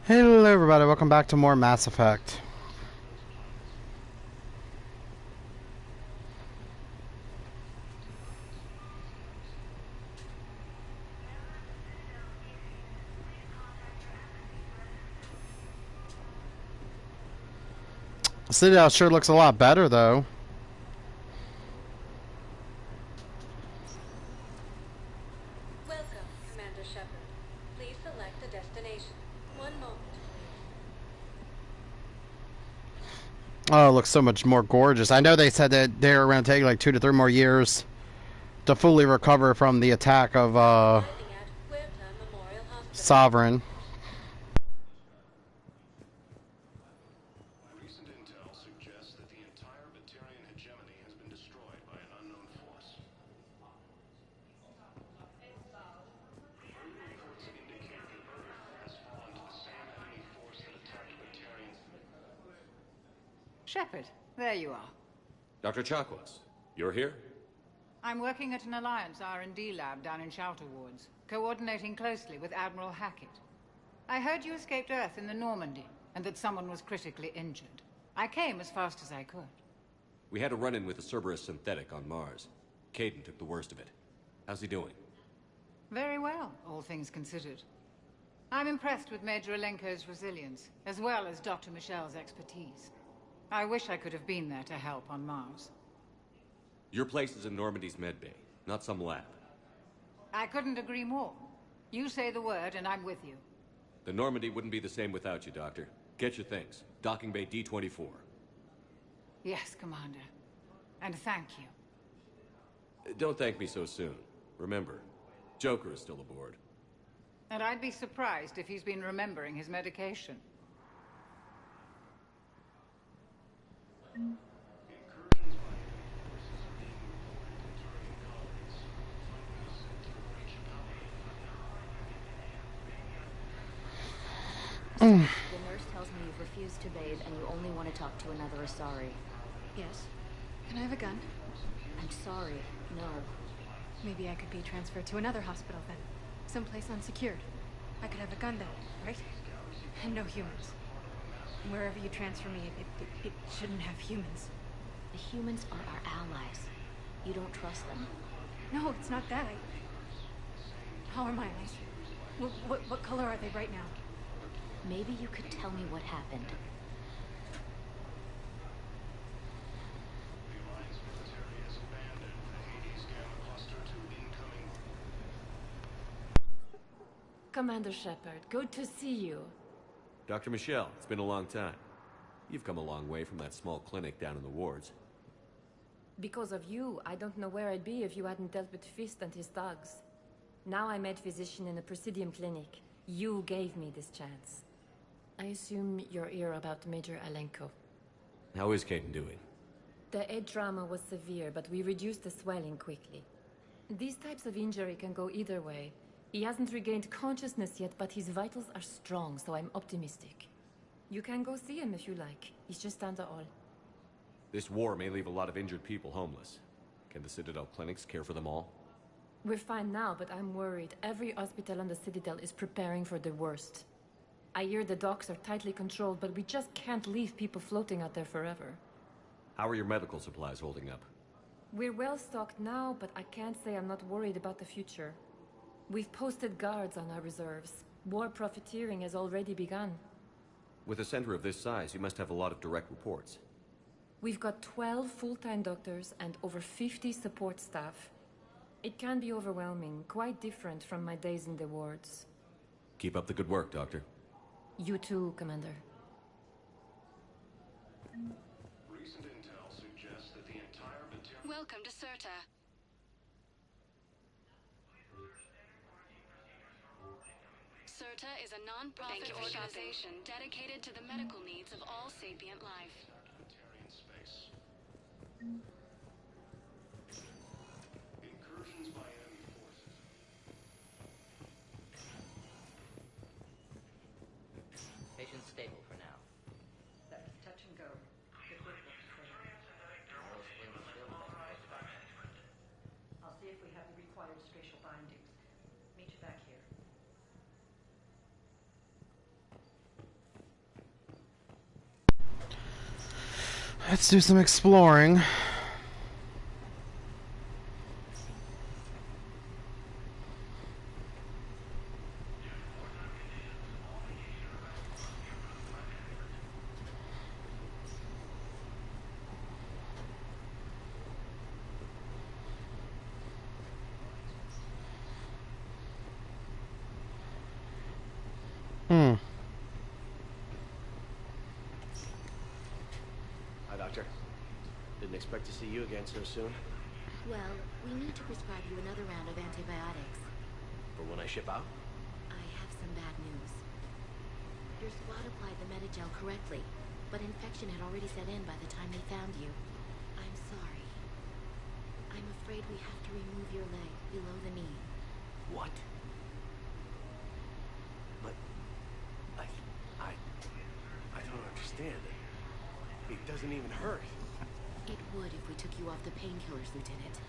Hello everybody, welcome back to more Mass Effect. Citadel sure looks a lot better though. Welcome, Commander Shepard. Please select a destination. One moment, please. Oh, it looks so much more gorgeous. I know they said that they're going to take like 2 to 3 more years to fully recover from the attack of Arriving at Huerta Memorial Hospital. Sovereign. Recent intel suggests that the entire Batarian hegemony has been destroyed by an unknown force. Early reports indicate that Earth has fallen to the same enemy force that attacked Batarians. Shepard, there you are. Dr. Chakwas, you're here? I'm working at an Alliance R&D lab down in Shelter Wards, coordinating closely with Admiral Hackett. I heard you escaped Earth in the Normandy, and that someone was critically injured. I came as fast as I could. We had a run-in with a Cerberus synthetic on Mars. Caden took the worst of it. How's he doing? Very well, all things considered. I'm impressed with Major Alenko's resilience, as well as Dr. Michel's expertise. I wish I could have been there to help on Mars. Your place is in Normandy's medbay, not some lab. I couldn't agree more. You say the word and I'm with you. The Normandy wouldn't be the same without you, Doctor. Get your things. Docking Bay D-24. Yes, Commander. And thank you. Don't thank me so soon. Remember, Joker is still aboard. And I'd be surprised if he's been remembering his medication. Incursions by enemy forces are being reported to Batarian colonies. Fighting is said to have reached power. The nurse tells me you've refused to bathe and you only want to talk to another Asari. Yes. Can I have a gun? I'm sorry, no. Maybe I could be transferred to another hospital then. Someplace unsecured. I could have a gun then, right? And no humans. Wherever you transfer me, it shouldn't have humans. The humans are our allies. You don't trust them? No, it's not that. How are my eyes? What color are they right now? Maybe you could tell me what happened. The Alliance military has abandoned the Hades Gamma Cluster to incoming. Commander Shepard, good to see you. Dr. Michel, it's been a long time. You've come a long way from that small clinic down in the wards. Because of you, I don't know where I'd be if you hadn't dealt with Fist and his thugs. Now I'm head physician in a Presidium clinic. You gave me this chance. I assume you're here about Major Alenko. How is Caden doing? The head trauma was severe, but we reduced the swelling quickly. These types of injury can go either way. He hasn't regained consciousness yet, but his vitals are strong, so I'm optimistic. You can go see him if you like. He's just down the hall. This war may leave a lot of injured people homeless. Can the Citadel clinics care for them all? We're fine now, but I'm worried. Every hospital on the Citadel is preparing for the worst. I hear the docks are tightly controlled, but we just can't leave people floating out there forever. How are your medical supplies holding up? We're well stocked now, but I can't say I'm not worried about the future. We've posted guards on our reserves. War profiteering has already begun. With a center of this size, you must have a lot of direct reports. We've got 12 full-time doctors and over 50 support staff. It can be overwhelming, quite different from my days in the wards. Keep up the good work, Doctor. You too, Commander. Recent intel suggests that the entire Batarian... Welcome to Cirta. Cirta is a non-profit organization dedicated to the medical needs of all sapient life. Batarian space. Incursions by enemy forces. Patient's stable for now. That's touch and go. Good work, Dr. Fraser. I'll see if we have the required spatial bindings. Meet you back here. Let's do some exploring. Hi, Doctor. Didn't expect to see you again so soon. Well, we need to prescribe you another round of antibiotics. For when I ship out? I have some bad news. Your squad applied the Metagel correctly, but infection had already set in by the time they found you. I'm sorry. I'm afraid we have to remove your leg below the knee. What? But... I don't understand. It doesn't even hurt. It would if we took you off the painkillers, Lieutenant.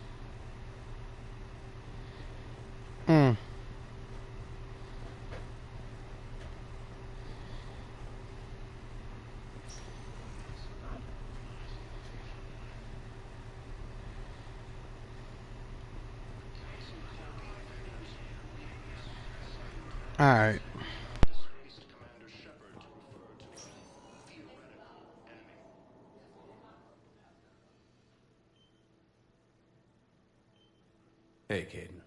Alright. Hey, Caden.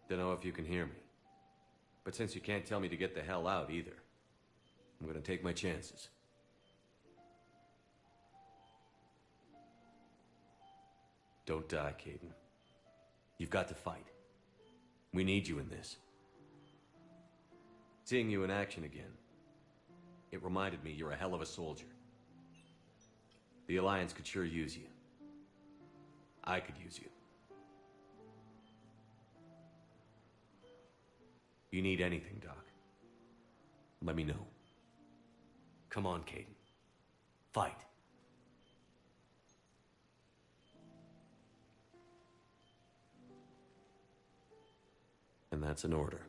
Dunno if you can hear me. But since you can't tell me to get the hell out either, I'm gonna take my chances. Don't die, Caden. You've got to fight. We need you in this. Seeing you in action again, it reminded me you're a hell of a soldier. The Alliance could sure use you. I could use you. You need anything, Doc, let me know. Come on, Caden. Fight. And that's an order.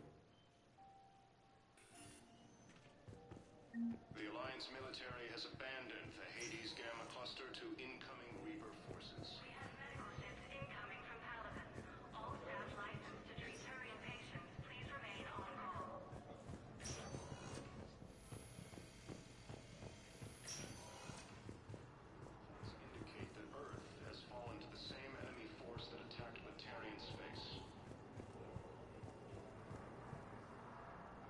The Alliance military has abandoned the Hades Gamma cluster to incoming Reaper forces. We have medical ships incoming from Paladin. All staff licensed to treat Turian patients, please remain on call. Indicate that Earth has fallen to the same enemy force that attacked Batarian space.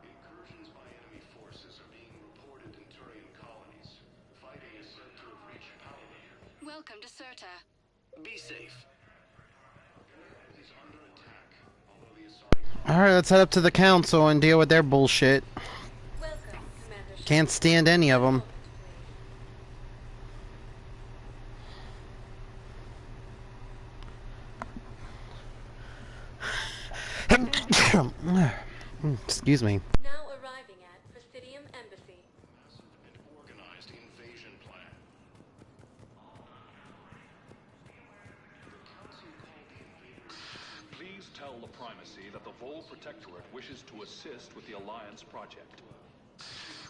Incursions by enemy forces are being reported in Turian colonies. Fighting is said to have reached Paladin. Welcome to Serta. Be safe. Is under attack, although the Asari Alright, let's head up to the council and deal with their bullshit. Welcome, Commander. Can't stand any of them. Excuse me. Now arriving at Presidium Embassy. and organized invasion plan. Please tell the Primacy that the Vol Protectorate wishes to assist with the Alliance project.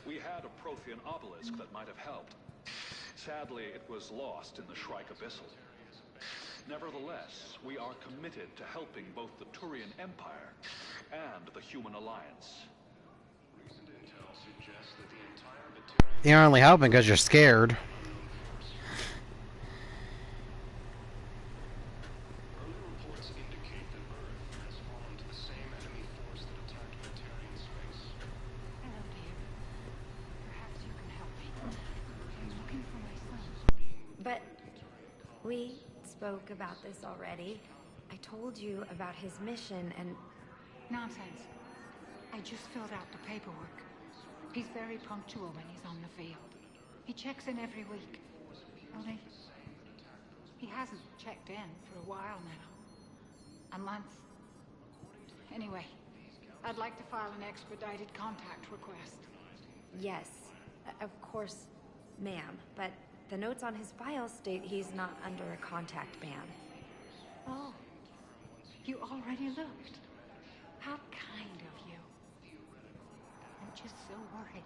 We had a Prothean obelisk that might have helped. Sadly, it was lost in the Shrike Abyssal. Nevertheless, we are committed to helping both the Turian Empire and the Human Alliance. Recent intel suggests that the entire Batarian You're only helping because you're scared. early reports indicate that Earth has fallen to the same enemy force that attacked Batarian space. Hello, dear. Perhaps you can help me. I'm looking for my son. But we spoke about this already. I told you about his mission and... Nonsense. I just filled out the paperwork. He's very punctual when he's on the field. He checks in every week. Only, he hasn't checked in for a while now. A month. Anyway, I'd like to file an expedited contact request. Yes, of course, ma'am. But the notes on his file state he's not under a contact ban. Oh, you already looked. How kind of you. I'm just so worried.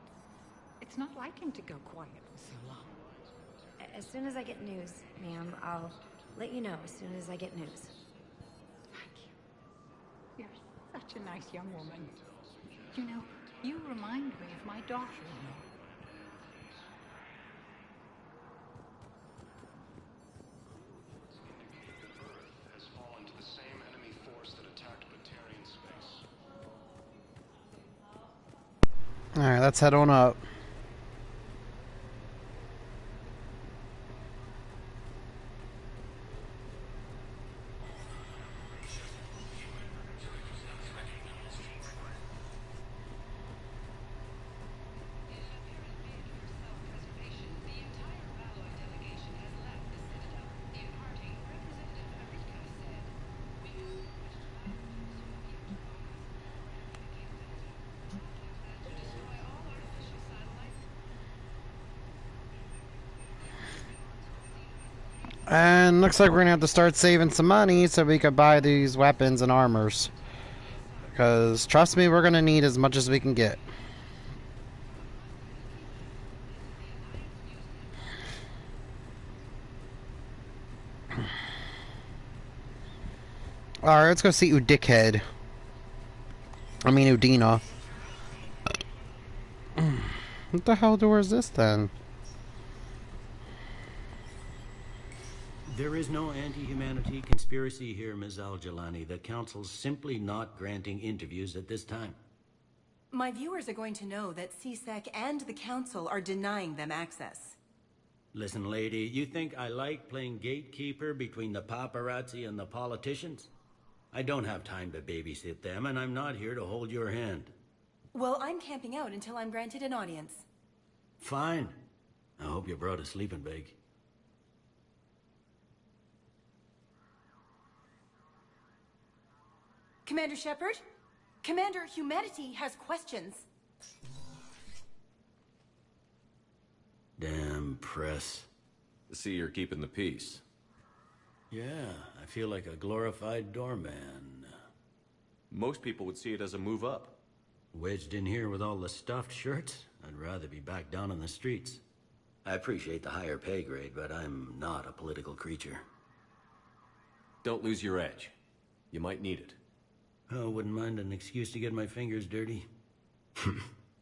It's not like him to go quiet for so long. As soon as I get news, ma'am, I'll let you know as soon as I get news. Thank you. You're such a nice young woman. You know, you remind me of my daughter-in-law. Earth has fallen to the same enemy force that attacked Batarian space. Alright, let's head on up. The entire Valor delegation has left the Citadel. In parting, Representative Arika said, "We know which to destroy all artificial satellites." And looks like we're gonna have to start saving some money so we could buy these weapons and armors. Because, trust me, we're gonna need as much as we can get. Alright, let's go see Dickhead. I mean Udina. What the hell door is this then? There is no anti-humanity conspiracy here, Ms. Al-Jalani. The Council's simply not granting interviews at this time. My viewers are going to know that CSEC and the Council are denying them access. Listen, lady, you think I like playing gatekeeper between the paparazzi and the politicians? I don't have time to babysit them, and I'm not here to hold your hand. Well, I'm camping out until I'm granted an audience. Fine. I hope you brought a sleeping bag. Commander Shepard? Commander Humanity has questions. Damn press. I see you're keeping the peace. Yeah, I feel like a glorified doorman. Most people would see it as a move up. Wedged in here with all the stuffed shirts? I'd rather be back down on the streets. I appreciate the higher pay grade, but I'm not a political creature. Don't lose your edge. You might need it. Oh, wouldn't mind an excuse to get my fingers dirty.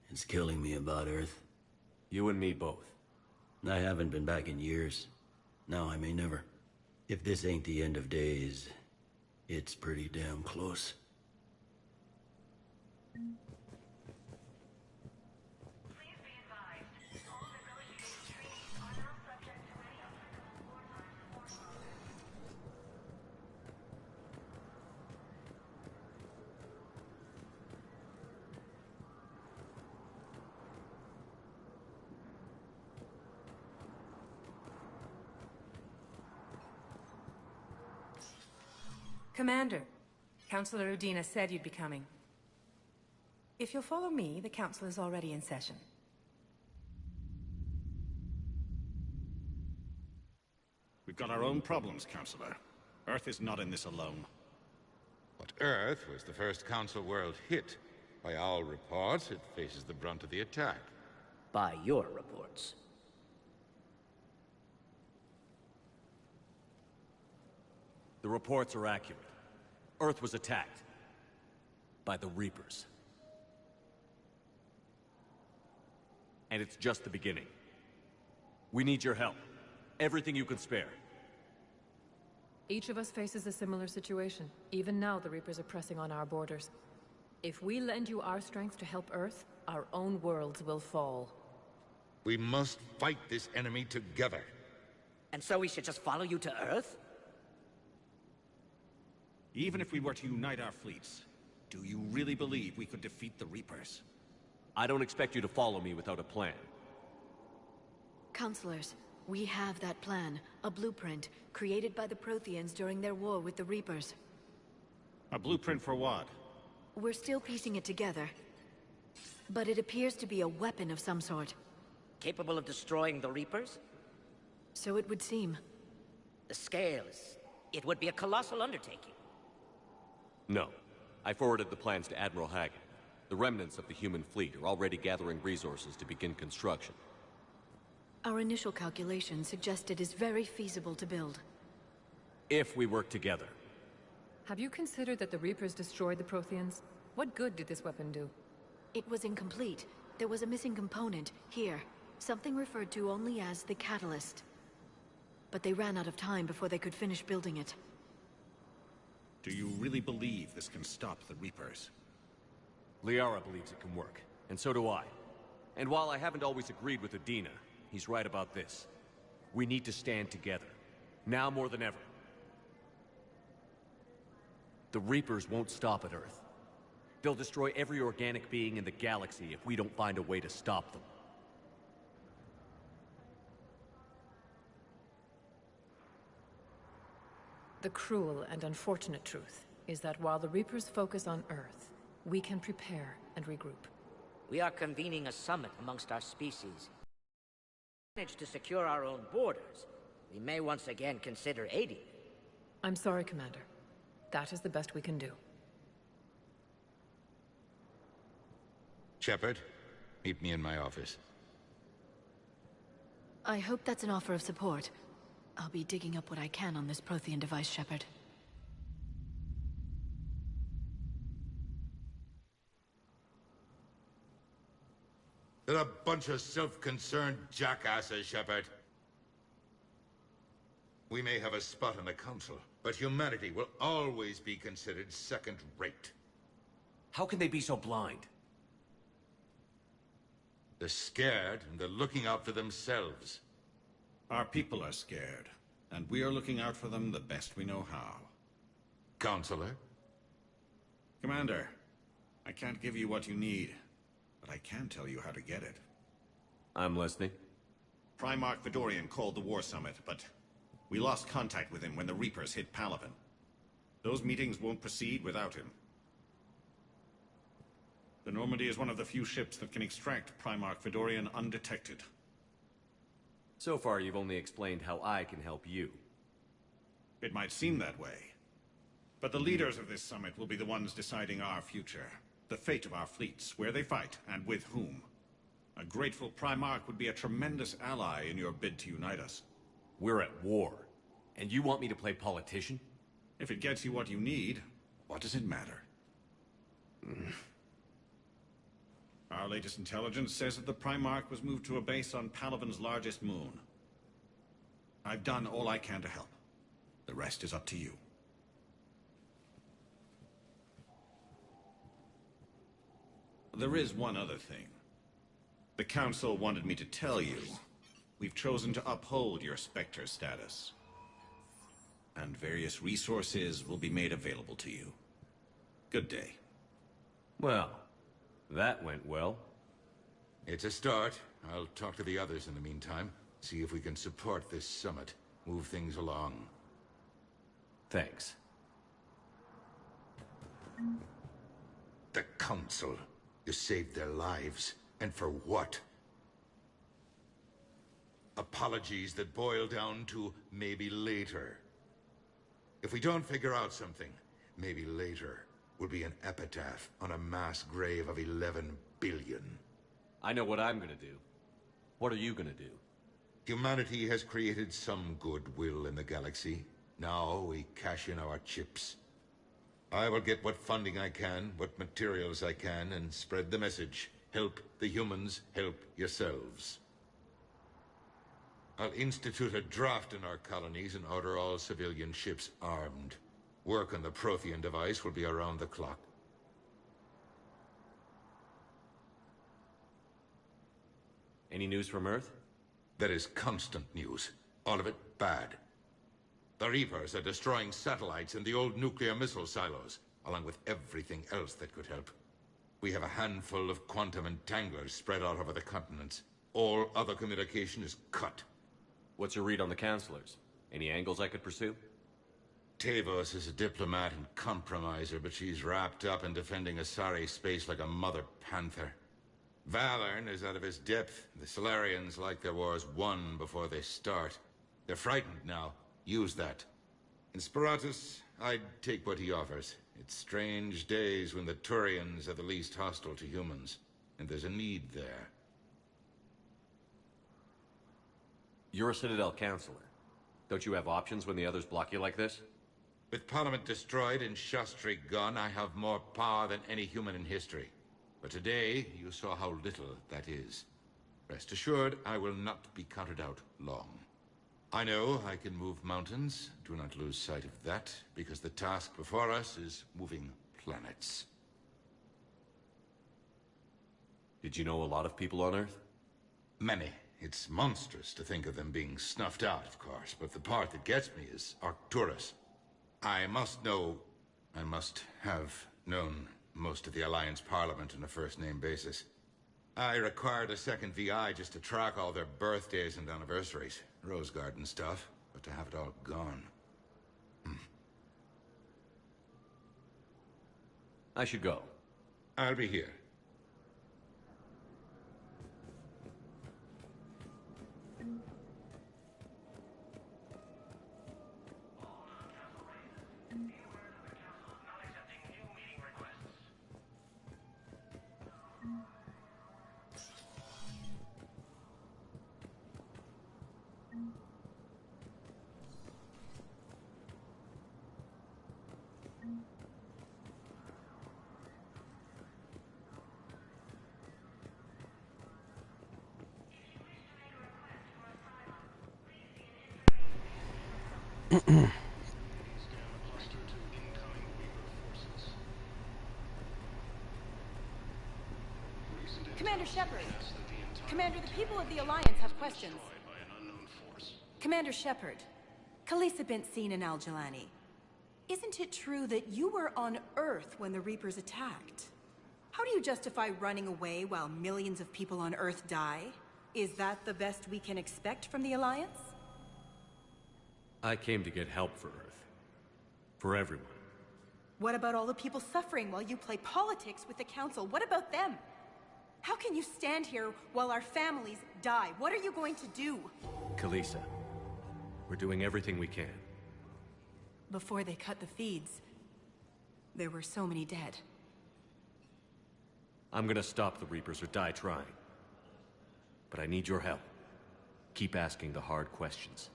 It's killing me about Earth. You and me both. I haven't been back in years. Now I may never. If this ain't the end of days, it's pretty damn close. Please be advised, all negotiated treaties are now subject to any applicable wartime reform laws. Commander, Councillor Udina said you'd be coming. If you'll follow me, the council is already in session. We've got our own problems, Councillor. Earth is not in this alone. But Earth was the first Council world hit. By our reports, it faces the brunt of the attack. By your reports. The reports are accurate. Earth was attacked. By the Reapers. And it's just the beginning. We need your help. Everything you can spare. Each of us faces a similar situation. Even now, the Reapers are pressing on our borders. If we lend you our strength to help Earth, our own worlds will fall. We must fight this enemy together. And so we should just follow you to Earth? Even if we were to unite our fleets, do you really believe we could defeat the Reapers? I don't expect you to follow me without a plan. Counselors, we have that plan. A blueprint, created by the Protheans during their war with the Reapers. A blueprint for what? We're still piecing it together. But it appears to be a weapon of some sort. Capable of destroying the Reapers? So it would seem. The scale is... it would be a colossal undertaking. No. I forwarded the plans to Admiral Hagen. The remnants of the human fleet are already gathering resources to begin construction. Our initial calculations suggest it is very feasible to build. If we work together. Have you considered that the Reapers destroyed the Protheans? What good did this weapon do? It was incomplete. There was a missing component, here. Something referred to only as the Catalyst. But they ran out of time before they could finish building it. Do you really believe this can stop the Reapers? Liara believes it can work, and so do I. And while I haven't always agreed with Udina, he's right about this. We need to stand together, now more than ever. The Reapers won't stop at Earth. They'll destroy every organic being in the galaxy if we don't find a way to stop them. The cruel and unfortunate truth is that while the Reapers focus on Earth, we can prepare and regroup. We are convening a summit amongst our species. Manage to secure our own borders. We may once again consider aiding. I'm sorry, Commander. That is the best we can do. Shepard, meet me in my office. I hope that's an offer of support. I'll be digging up what I can on this Prothean device, Shepard. They're a bunch of self-concerned jackasses, Shepard. We may have a spot on the Council, but humanity will always be considered second-rate. How can they be so blind? They're scared, and they're looking out for themselves. Our people are scared, and we are looking out for them the best we know how. Counselor? Commander, I can't give you what you need, but I can tell you how to get it. I'm listening. Primarch Fedorian called the War Summit, but we lost contact with him when the Reapers hit Palaven. Those meetings won't proceed without him. The Normandy is one of the few ships that can extract Primarch Fedorian undetected. So far, you've only explained how I can help you. It might seem that way. But the leaders of this summit will be the ones deciding our future. The fate of our fleets, where they fight, and with whom. A grateful Primarch would be a tremendous ally in your bid to unite us. We're at war, and you want me to play politician? If it gets you what you need, what does it matter? Our latest intelligence says that the Primarch was moved to a base on Palaven's largest moon. I've done all I can to help. The rest is up to you. There is one other thing. The Council wanted me to tell you. We've chosen to uphold your Spectre status. And various resources will be made available to you. Good day. Well, that went well. It's a start. I'll talk to the others in the meantime. See if we can support this summit. Move things along. Thanks. The Council. You saved their lives. And for what? Apologies that boil down to maybe later. If we don't figure out something, maybe later will be an epitaph on a mass grave of 11 billion. I know what I'm gonna do. What are you gonna do? Humanity has created some goodwill in the galaxy. Now we cash in our chips. I will get what funding I can, what materials I can, and spread the message. Help the humans, help yourselves. I'll institute a draft in our colonies and order all civilian ships armed. Work on the Prothean device will be around the clock. Any news from Earth? There is constant news. All of it bad. The Reapers are destroying satellites and the old nuclear missile silos, along with everything else that could help. We have a handful of quantum entanglers spread out over the continents. All other communication is cut. What's your read on the counselors? Any angles I could pursue? Tavos is a diplomat and compromiser, but she's wrapped up in defending Asari space like a mother panther. Valern is out of his depth. The Solarians like their wars won before they start. They're frightened now. Use that. Inspiratus, I'd take what he offers. It's strange days when the Turians are the least hostile to humans, and there's a need there. You're a Citadel counselor. Don't you have options when the others block you like this? With Parliament destroyed and Shastri gone, I have more power than any human in history. But today, you saw how little that is. Rest assured, I will not be counted out long. I know I can move mountains. Do not lose sight of that, because the task before us is moving planets. Did you know a lot of people on Earth? Many. It's monstrous to think of them being snuffed out, of course, but the part that gets me is Arcturus. I must have known most of the Alliance Parliament on a first-name basis. I required a second VI just to track all their birthdays and anniversaries. Rose garden stuff, but to have it all gone. I should go. I'll be here. Commander Shepard. Commander, the people of the Alliance have questions. Commander Shepard, Khaleesa bint seen in Al-Jalani. Isn't it true that you were on Earth when the Reapers attacked? How do you justify running away while millions of people on Earth die? Is that the best we can expect from the Alliance? I came to get help for Earth. For everyone. What about all the people suffering while you play politics with the Council? What about them? How can you stand here while our families die? What are you going to do? Khaleesa, we're doing everything we can. Before they cut the feeds, there were so many dead. I'm gonna stop the Reapers or die trying. But I need your help. Keep asking the hard questions.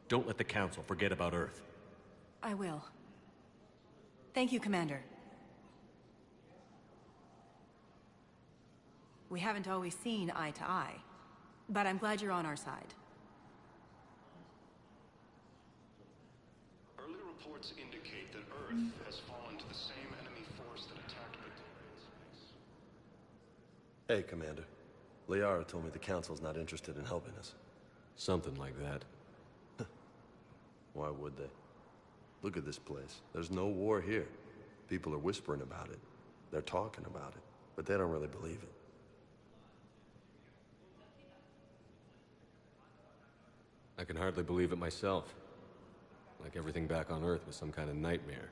Don't let the Council forget about Earth. I will. Thank you, Commander. We haven't always seen eye to eye, but I'm glad you're on our side. Early reports indicate that Earth has fallen to the same enemy force that attacked Batavius. Hey, Commander. Liara told me the Council's not interested in helping us. Something like that. Why would they? Look at this place. There's no war here. People are whispering about it. They're talking about it, but they don't really believe it. I can hardly believe it myself. Like everything back on Earth was some kind of nightmare.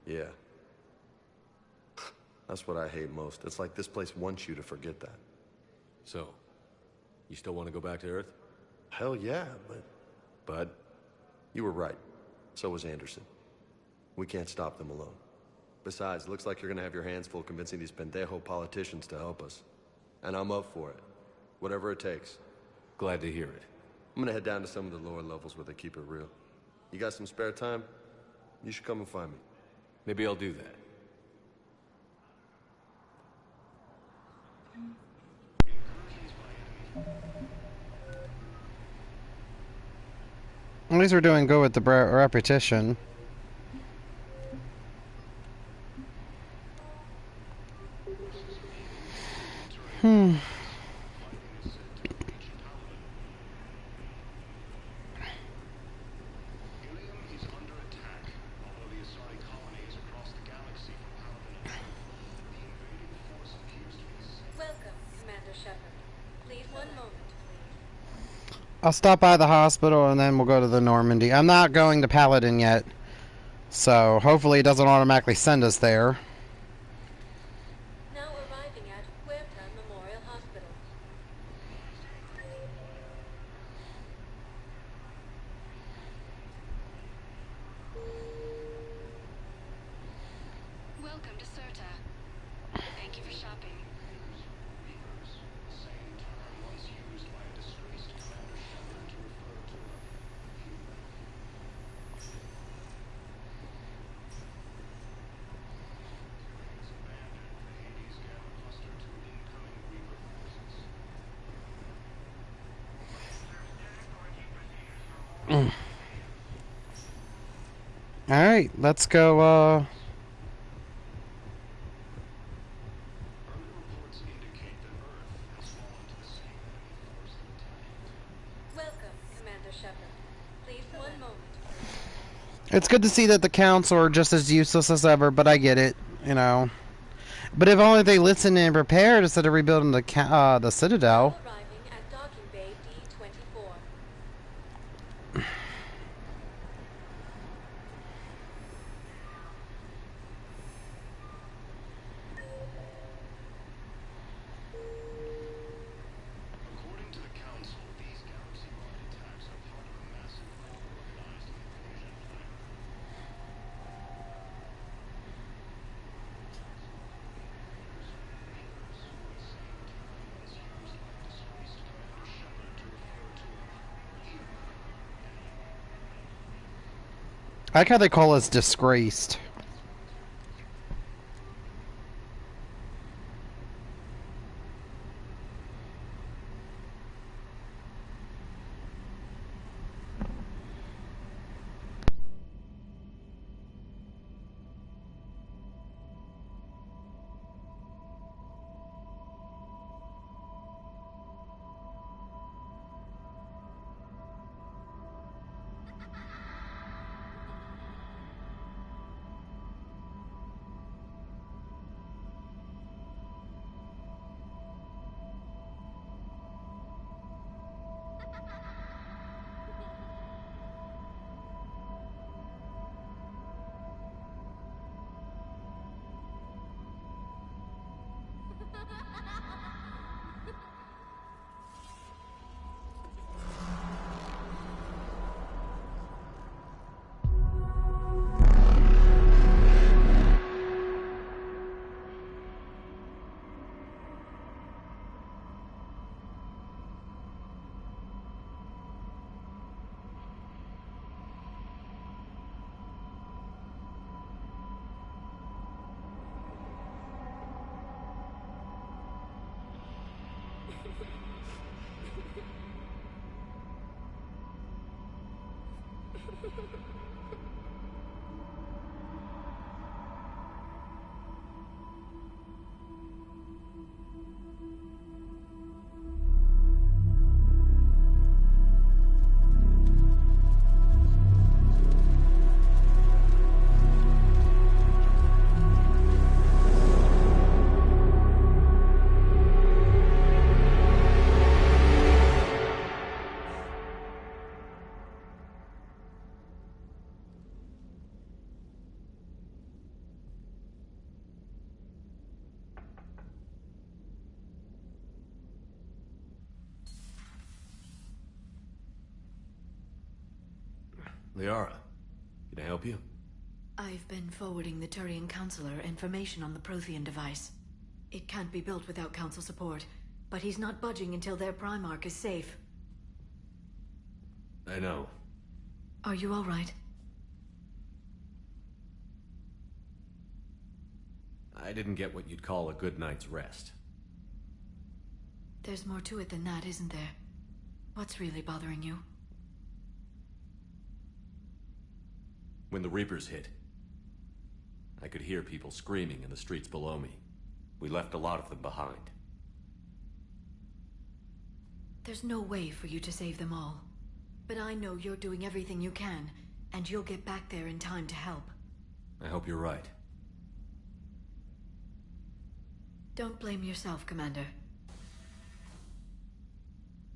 Yeah. That's what I hate most. It's like this place wants you to forget that. So, you still want to go back to Earth? Hell yeah, but... You were right. So was Anderson. We can't stop them alone. Besides, it looks like you're gonna have your hands full convincing these pendejo politicians to help us. And I'm up for it. Whatever it takes. Glad to hear it. I'm gonna head down to some of the lower levels where they keep it real. You got some spare time? You should come and find me. Maybe I'll do that. At least we're doing good with the repetition. I'll stop by the hospital and then we'll go to the Normandy. I'm not going to Paladin yet, so hopefully it doesn't automatically send us there. Now arriving at Huerta Memorial Hospital. Alright, let's go, Welcome, Commander Shepard. Please, one moment. It's good to see that the Council are just as useless as ever, but I get it, you know. But if only they listened and prepared instead of rebuilding the Citadel. Arriving at docking bay D-24. According to the Council, these galaxy-wide attacks are part of a massive well-organized invasion plan. I like how they call us disgraced. Liara, can I help you? I've been forwarding the Turian Counselor information on the Prothean device. It can't be built without Council support, but he's not budging until their Primarch is safe. I know. Are you all right? I didn't get what you'd call a good night's rest. There's more to it than that, isn't there? What's really bothering you? When the Reapers hit, I could hear people screaming in the streets below me. We left a lot of them behind. There's no way for you to save them all. But I know you're doing everything you can, and you'll get back there in time to help. I hope you're right. Don't blame yourself, Commander.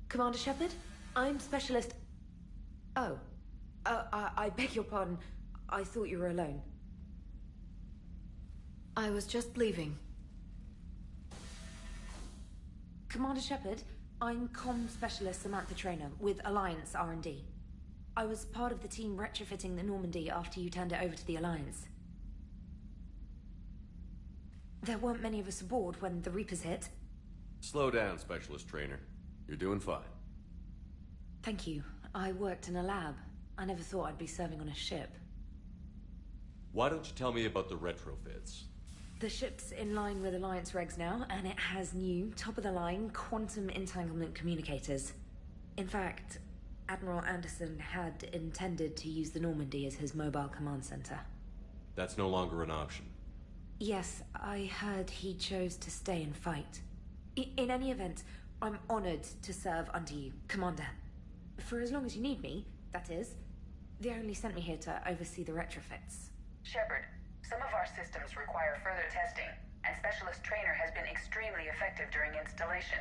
Commander Shepard, I'm Specialist... Oh. I beg your pardon. I thought you were alone. I was just leaving. Commander Shepard, I'm Comm Specialist Samantha Traynor with Alliance R&D. I was part of the team retrofitting the Normandy after you turned it over to the Alliance. There weren't many of us aboard when the Reapers hit. Slow down, Specialist Trainer. You're doing fine. Thank you. I worked in a lab. I never thought I'd be serving on a ship. Why don't you tell me about the retrofits? The ship's in line with Alliance regs now, and it has new, top-of-the-line quantum entanglement communicators. In fact, Admiral Anderson had intended to use the Normandy as his mobile command center. That's no longer an option. Yes, I heard he chose to stay and fight. In any event, I'm honored to serve under you, Commander. For as long as you need me, that is. They only sent me here to oversee the retrofits. Shepard, some of our systems require further testing, and Specialist Trainer has been extremely effective during installation.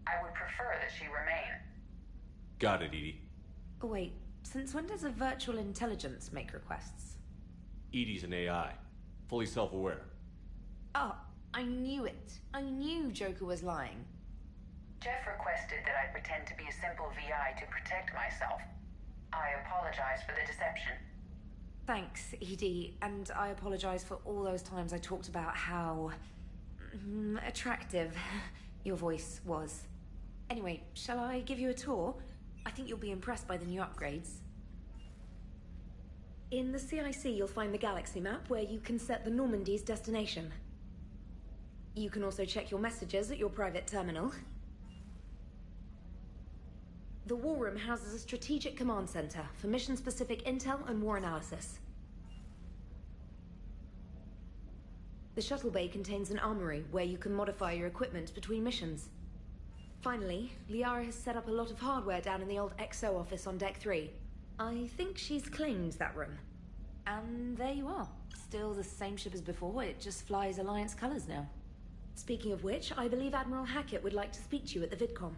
I would prefer that she remain. Got it, Edie. Wait, since when does a virtual intelligence make requests? Edie's an AI, fully self-aware. Oh, I knew it. I knew Joker was lying. Jeff requested that I pretend to be a simple VI to protect myself. I apologize for the deception. Thanks, Edie, and I apologize for all those times I talked about how attractive your voice was. Anyway, shall I give you a tour? I think you'll be impressed by the new upgrades. In the CIC, you'll find the galaxy map where you can set the Normandy's destination. You can also check your messages at your private terminal. The War Room houses a strategic command center for mission-specific intel and war analysis. The shuttle bay contains an armory where you can modify your equipment between missions. Finally, Liara has set up a lot of hardware down in the old XO office on Deck 3. I think she's claimed that room. And there you are. Still the same ship as before, it just flies Alliance colors now. Speaking of which, I believe Admiral Hackett would like to speak to you at the VidCom.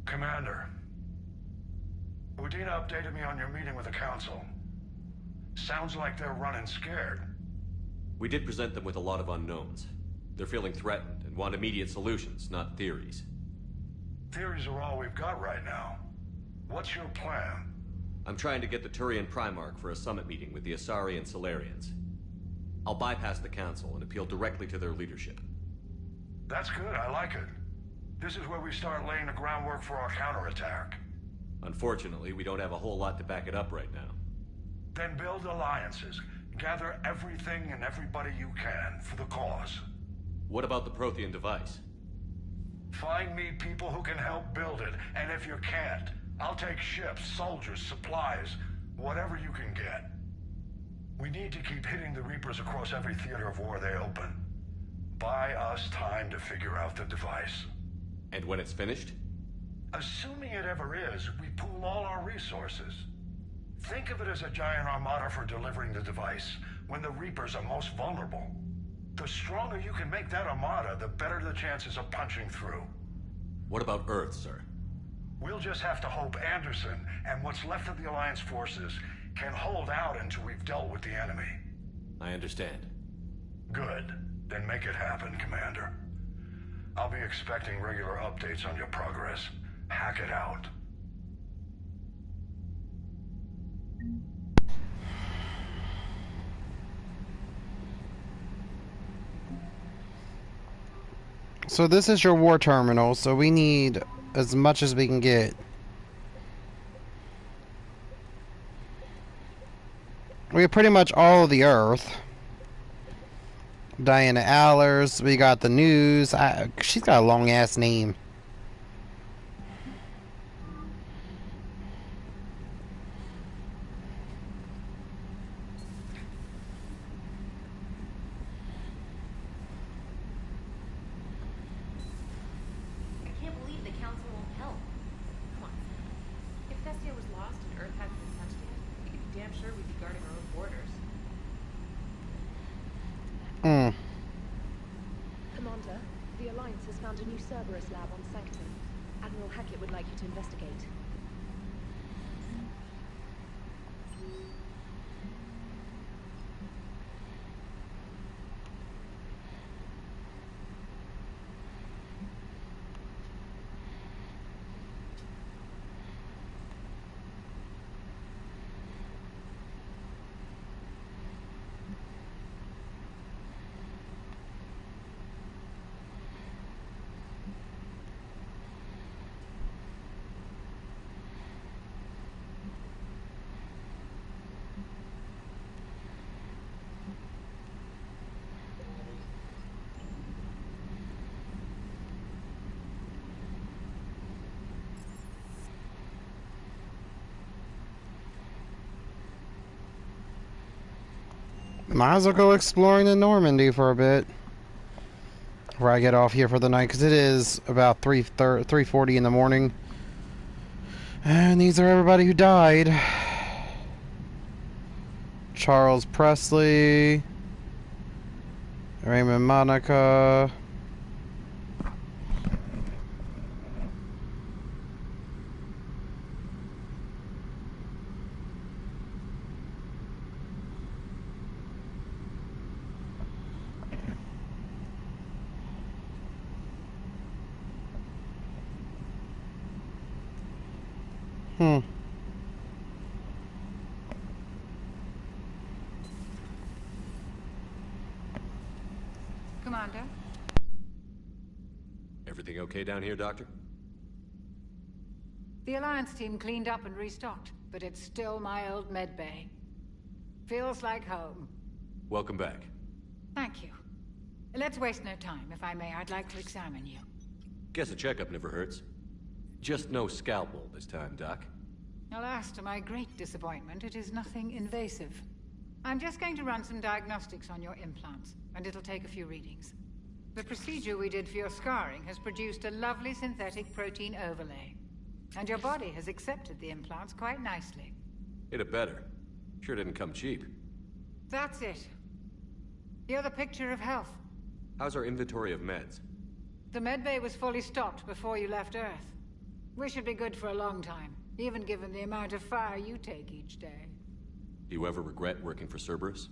Commander, Udina updated me on your meeting with the Council. Sounds like they're running scared. We did present them with a lot of unknowns. They're feeling threatened and want immediate solutions, not theories. Theories are all we've got right now. What's your plan? I'm trying to get the Turian Primarch for a summit meeting with the Asari and Solarians. I'll bypass the Council and appeal directly to their leadership. That's good, I like it. This is where we start laying the groundwork for our counterattack. Unfortunately, we don't have a whole lot to back it up right now. Then build alliances. Gather everything and everybody you can for the cause. What about the Prothean device? Find me people who can help build it, and if you can't, I'll take ships, soldiers, supplies, whatever you can get. We need to keep hitting the Reapers across every theater of war they open. Buy us time to figure out the device. And when it's finished? Assuming it ever is, we pool all our resources. Think of it as a giant armada for delivering the device when the Reapers are most vulnerable. The stronger you can make that armada, the better the chances of punching through. What about Earth, sir? We'll just have to hope Anderson and what's left of the Alliance forces can hold out until we've dealt with the enemy. I understand. Good. Then make it happen, Commander. I'll be expecting regular updates on your progress. Hack it out. So this is your war terminal, so we need as much as we can get. We have pretty much all of the Earth. Diana Allers, we got the news. She's got a long ass name. Commander, the Alliance has found a new Cerberus lab on Sanctum. Admiral Hackett would like you to investigate. Might as well go exploring in Normandy for a bit. Where I get off here for the night, because it is about 3:40 in the morning. And these are everybody who died. Charles Presley, Raymond Monica, Commander? Everything okay down here, Doctor? The Alliance team cleaned up and restocked, but it's still my old med bay. Feels like home. Welcome back. Thank you. Let's waste no time. If I may, I'd like to examine you. Guess a checkup never hurts. Just no scalpel this time, Doc. Alas, to my great disappointment, it is nothing invasive. I'm just going to run some diagnostics on your implants, and it'll take a few readings. The procedure we did for your scarring has produced a lovely synthetic protein overlay. And your body has accepted the implants quite nicely. Hit it better. Sure didn't come cheap. That's it. You're the picture of health. How's our inventory of meds? The medbay was fully stocked before you left Earth. We should be good for a long time, even given the amount of fire you take each day. Do you ever regret working for Cerberus?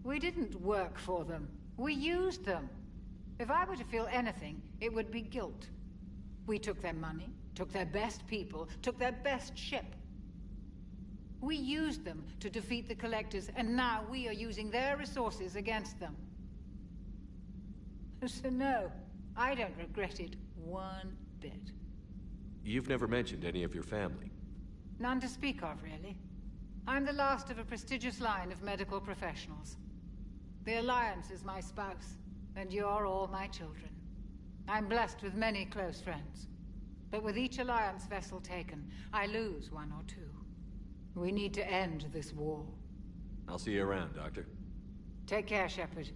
We didn't work for them. We used them. If I were to feel anything, it would be guilt. We took their money, took their best people, took their best ship. We used them to defeat the Collectors, and now we are using their resources against them. So no, I don't regret it one bit. You've never mentioned any of your family. None to speak of, really. I'm the last of a prestigious line of medical professionals. The Alliance is my spouse, and you're all my children. I'm blessed with many close friends. But with each Alliance vessel taken, I lose one or two. We need to end this war. I'll see you around, Doctor. Take care, Shepard.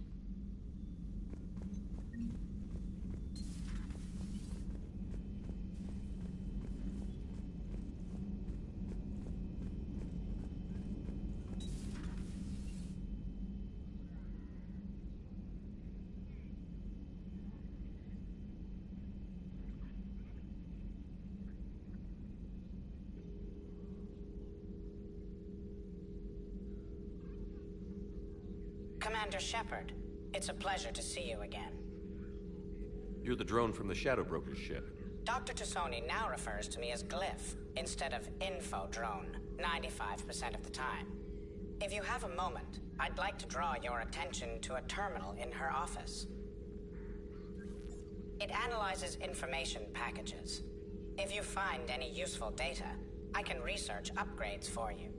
Commander Shepard, it's a pleasure to see you again. You're the drone from the Shadow Broker's ship. Dr. Tassoni now refers to me as Glyph, instead of Info Drone, 95% of the time. If you have a moment, I'd like to draw your attention to a terminal in her office. It analyzes information packages. If you find any useful data, I can research upgrades for you.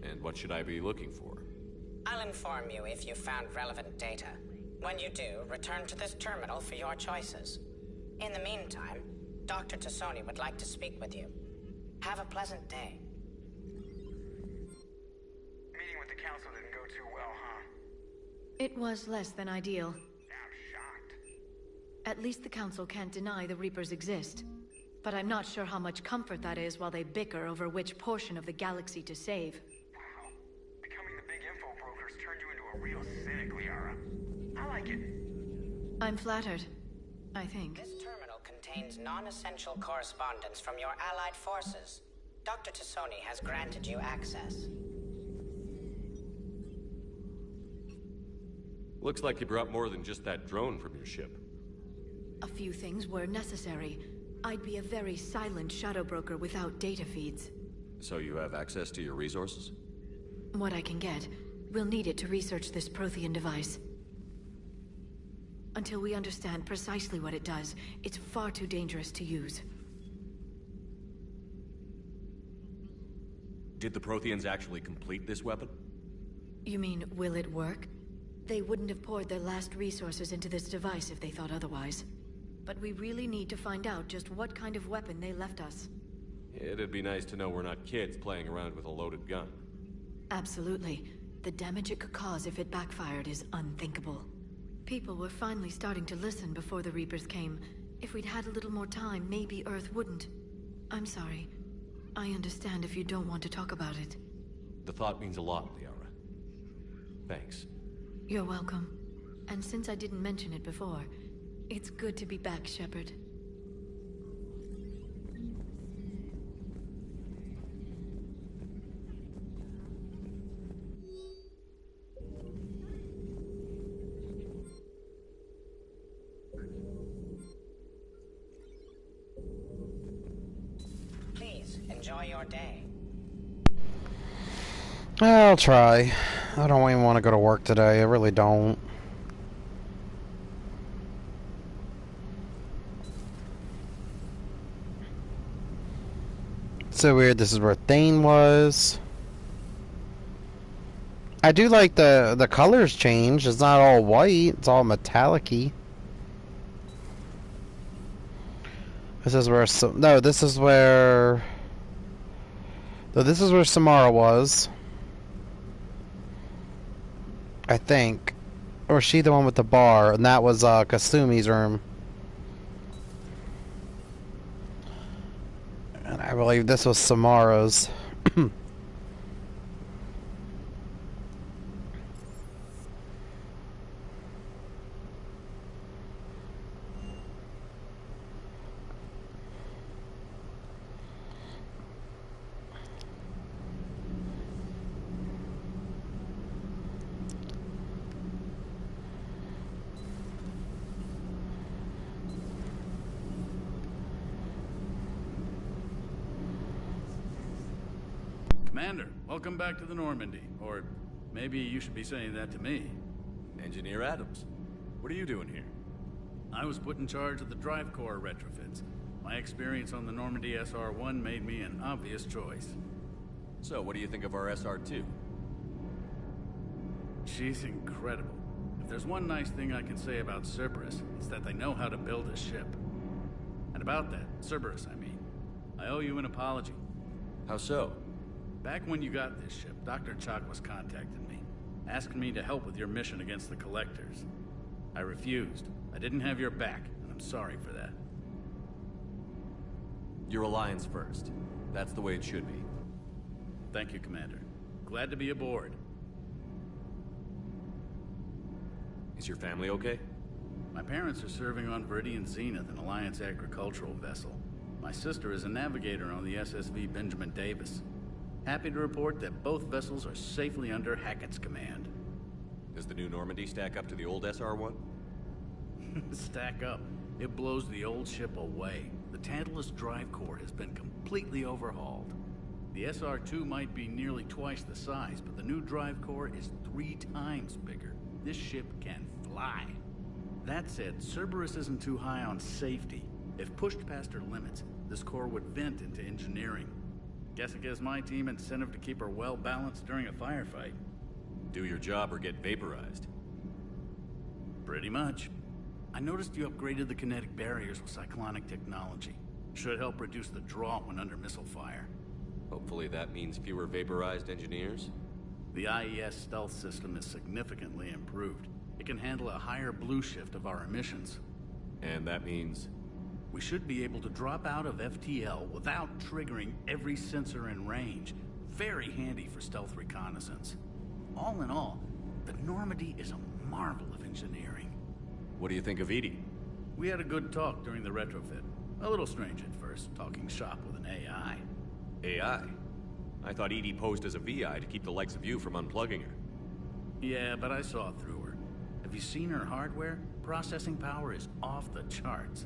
And what should I be looking for? I'll inform you if you found relevant data. When you do, return to this terminal for your choices. In the meantime, Dr. Tassoni would like to speak with you. Have a pleasant day. Meeting with the council didn't go too well, huh? It was less than ideal. I'm shocked. At least the council can't deny the Reapers exist. But I'm not sure how much comfort that is while they bicker over which portion of the galaxy to save. Wow. Becoming the big info brokers turned you into a real cynic, Liara. I like it. I'm flattered. I think. This terminal contains non-essential correspondence from your allied forces. Dr. Tassoni has granted you access. Looks like you brought more than just that drone from your ship. A few things were necessary. I'd be a very silent shadow broker without data feeds. So you have access to your resources? What I can get. We'll need it to research this Prothean device. Until we understand precisely what it does, it's far too dangerous to use. Did the Protheans actually complete this weapon? You mean, will it work? They wouldn't have poured their last resources into this device if they thought otherwise. But we really need to find out just what kind of weapon they left us. It'd be nice to know we're not kids playing around with a loaded gun. Absolutely. The damage it could cause if it backfired is unthinkable. People were finally starting to listen before the Reapers came. If we'd had a little more time, maybe Earth wouldn't. I'm sorry. I understand if you don't want to talk about it. The thought means a lot, Liara. Thanks. You're welcome. And since I didn't mention it before, it's good to be back, Shepard. Please, enjoy your day. I'll try. I don't even want to go to work today. I really don't. It's so weird. This is where Thane was. I do like the colors change. It's not all white. It's all metallic-y. This is where no. This is where. No, this is where Samara was. I think. Or was she the one with the bar? And that was Kasumi's room. And I believe this was Samara's. Commander, welcome back to the Normandy. Or maybe you should be saying that to me. Engineer Adams, what are you doing here? I was put in charge of the drive core retrofits. My experience on the Normandy SR-1 made me an obvious choice. So, what do you think of our SR-2? She's incredible. If there's one nice thing I can say about Cerberus, it's that they know how to build a ship. And about that, Cerberus, I mean, I owe you an apology. How so? Back when you got this ship, Dr. Chakwas contacted me, asking me to help with your mission against the Collectors. I refused. I didn't have your back, and I'm sorry for that. Your alliance first. That's the way it should be. Thank you, Commander. Glad to be aboard. Is your family okay? My parents are serving on Viridian Zenith, an Alliance agricultural vessel. My sister is a navigator on the SSV Benjamin Davis. Happy to report that both vessels are safely under Hackett's command. Does the new Normandy stack up to the old SR-1? Stack up. It blows the old ship away. The Tantalus drive core has been completely overhauled. The SR-2 might be nearly twice the size, but the new drive core is 3 times bigger. This ship can fly. That said, Cerberus isn't too high on safety. If pushed past her limits, this core would vent into engineering. Guess it gives my team incentive to keep her well balanced during a firefight. Do your job or get vaporized. Pretty much. I noticed you upgraded the kinetic barriers with cyclonic technology. Should help reduce the draw when under missile fire. Hopefully that means fewer vaporized engineers? The IES stealth system is significantly improved. It can handle a higher blue shift of our emissions. And that means? We should be able to drop out of FTL without triggering every sensor in range. Very handy for stealth reconnaissance. All in all, the Normandy is a marvel of engineering. What do you think of Edie? We had a good talk during the retrofit. A little strange at first, talking shop with an AI. AI? I thought Edie posed as a VI to keep the likes of you from unplugging her. Yeah, but I saw through her. Have you seen her hardware? Processing power is off the charts.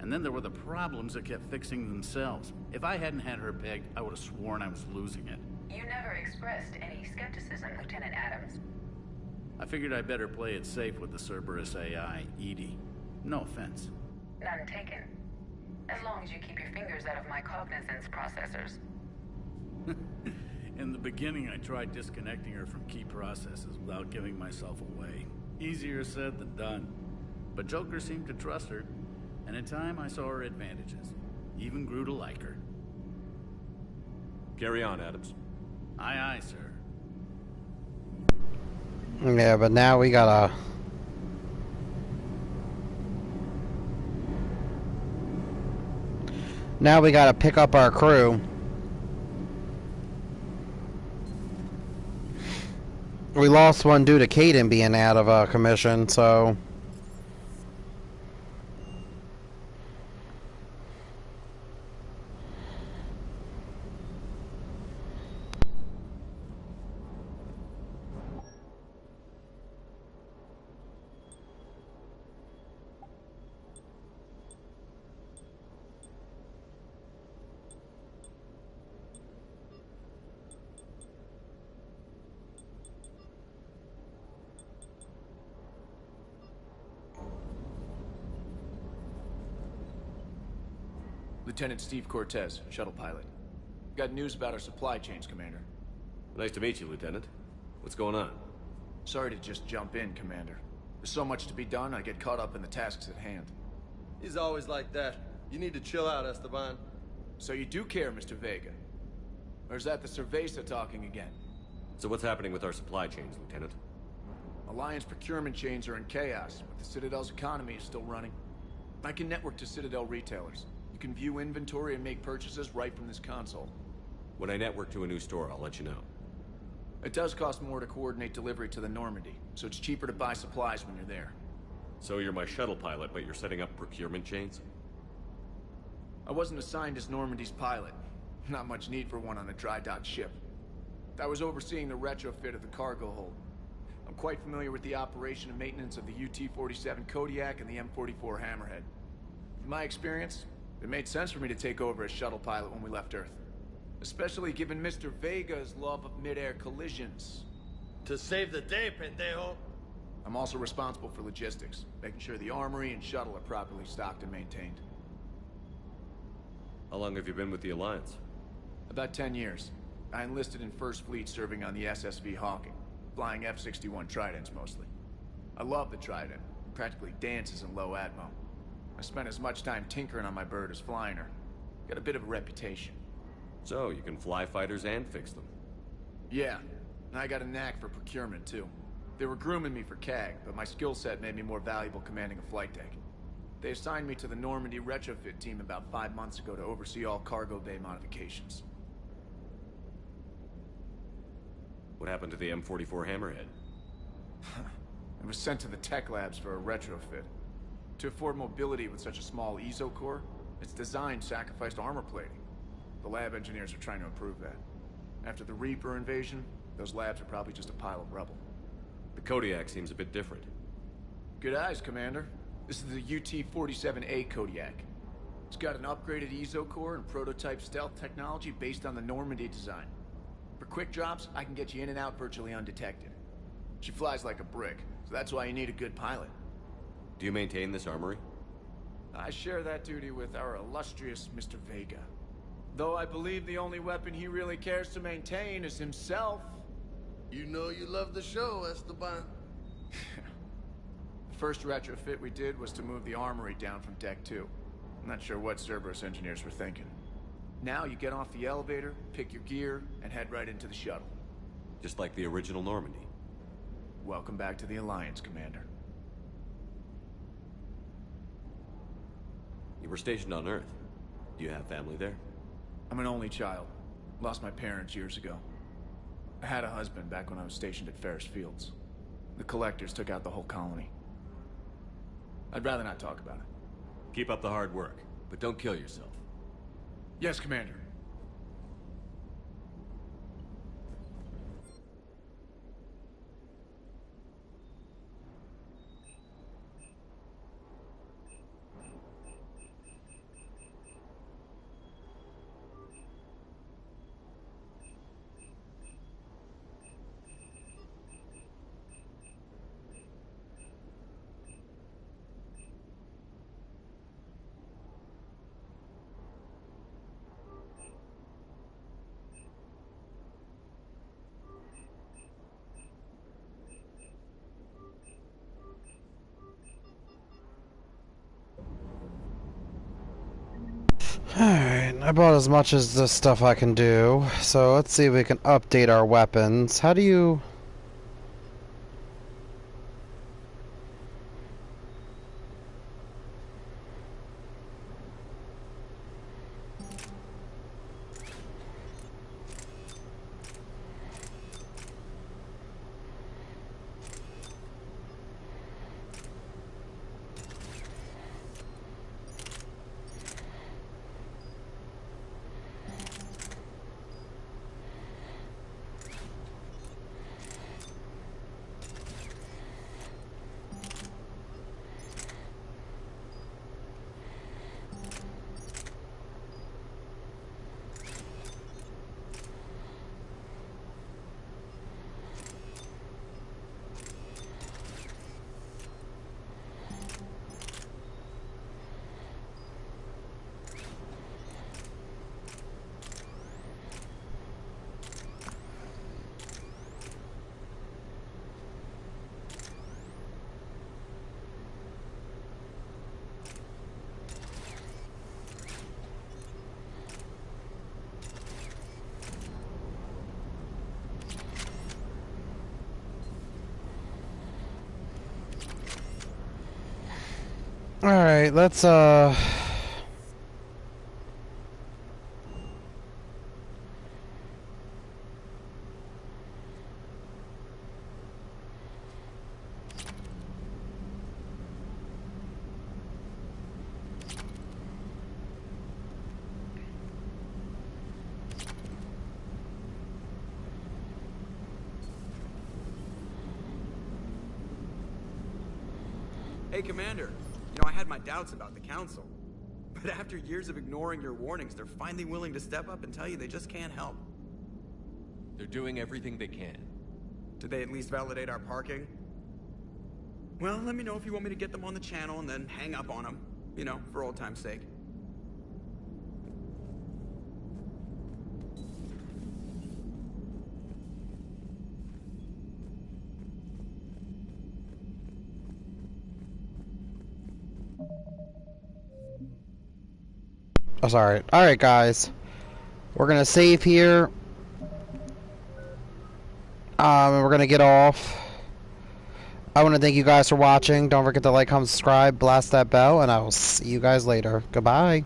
And then there were the problems that kept fixing themselves. If I hadn't had her pegged, I would have sworn I was losing it. You never expressed any skepticism, Lieutenant Adams. I figured I'd better play it safe with the Cerberus AI, Edie. No offense. None taken. As long as you keep your fingers out of my cognizance processors. In the beginning, I tried disconnecting her from key processes without giving myself away. Easier said than done. But Joker seemed to trust her. And in time, I saw her advantages. Even grew to like her. Carry on, Adams. Aye, aye, sir. Yeah, but now we gotta... Now we gotta pick up our crew. We lost one due to Caden being out of commission, so... Lieutenant Steve Cortez, shuttle pilot. Got news about our supply chains, Commander. Nice to meet you, Lieutenant. What's going on? Sorry to just jump in, Commander. There's so much to be done, I get caught up in the tasks at hand. He's always like that. You need to chill out, Esteban. So you do care, Mr. Vega? Or is that the Cerveza talking again? So what's happening with our supply chains, Lieutenant? Alliance procurement chains are in chaos, but the Citadel's economy is still running. I can network to Citadel retailers. You can view inventory and make purchases right from this console. When I network to a new store, I'll let you know. It does cost more to coordinate delivery to the Normandy, so it's cheaper to buy supplies when you're there. So you're my shuttle pilot, but you're setting up procurement chains? I wasn't assigned as Normandy's pilot. Not much need for one on a dry dock ship. I was overseeing the retrofit of the cargo hold. I'm quite familiar with the operation and maintenance of the UT-47 Kodiak and the M44 Hammerhead. In my experience, it made sense for me to take over as shuttle pilot when we left Earth. Especially given Mr. Vega's love of mid-air collisions. To save the day, pendejo. I'm also responsible for logistics, making sure the armory and shuttle are properly stocked and maintained. How long have you been with the Alliance? About 10 years. I enlisted in First Fleet serving on the SSV Hawking, flying F-61 Tridents mostly. I love the Trident, it practically dances in low atmo. I spent as much time tinkering on my bird as flying her. Got a bit of a reputation. So, you can fly fighters and fix them? Yeah, and I got a knack for procurement too. They were grooming me for CAG, but my skill set made me more valuable commanding a flight deck. They assigned me to the Normandy retrofit team about 5 months ago to oversee all cargo bay modifications. What happened to the M44 Hammerhead? It was sent to the tech labs for a retrofit. To afford mobility with such a small ESO core, its design sacrificed armor plating. The lab engineers are trying to improve that. After the Reaper invasion, those labs are probably just a pile of rubble. The Kodiak seems a bit different. Good eyes, Commander. This is the UT-47A Kodiak. It's got an upgraded ESO core and prototype stealth technology based on the Normandy design. For quick drops, I can get you in and out virtually undetected. She flies like a brick, so that's why you need a good pilot. Do you maintain this armory? I share that duty with our illustrious Mr. Vega. Though I believe the only weapon he really cares to maintain is himself. You know you love the show, Esteban. The first retrofit we did was to move the armory down from Deck 2. I'm not sure what Cerberus engineers were thinking. Now you get off the elevator, pick your gear, and head right into the shuttle. Just like the original Normandy. Welcome back to the Alliance, Commander. You were stationed on Earth. Do you have family there? I'm an only child. Lost my parents years ago. I had a husband back when I was stationed at Ferris Fields. The Collectors took out the whole colony. I'd rather not talk about it. Keep up the hard work, but don't kill yourself. Yes, Commander. Alright, I bought as much as this stuff I can do, so let's see if we can update our weapons. How do you... Alright, let's, Hey, Commander. You know, I had my doubts about the Council. But after years of ignoring your warnings, they're finally willing to step up and tell you they just can't help. They're doing everything they can. Did they at least validate our parking? Well, let me know if you want me to get them on the channel and then hang up on them. You know, for old time's sake. oh, sorry. Alright, guys. We're gonna save here. And we're gonna get off. I want to thank you guys for watching. Don't forget to like, comment, subscribe, blast that bell, and I will see you guys later. Goodbye.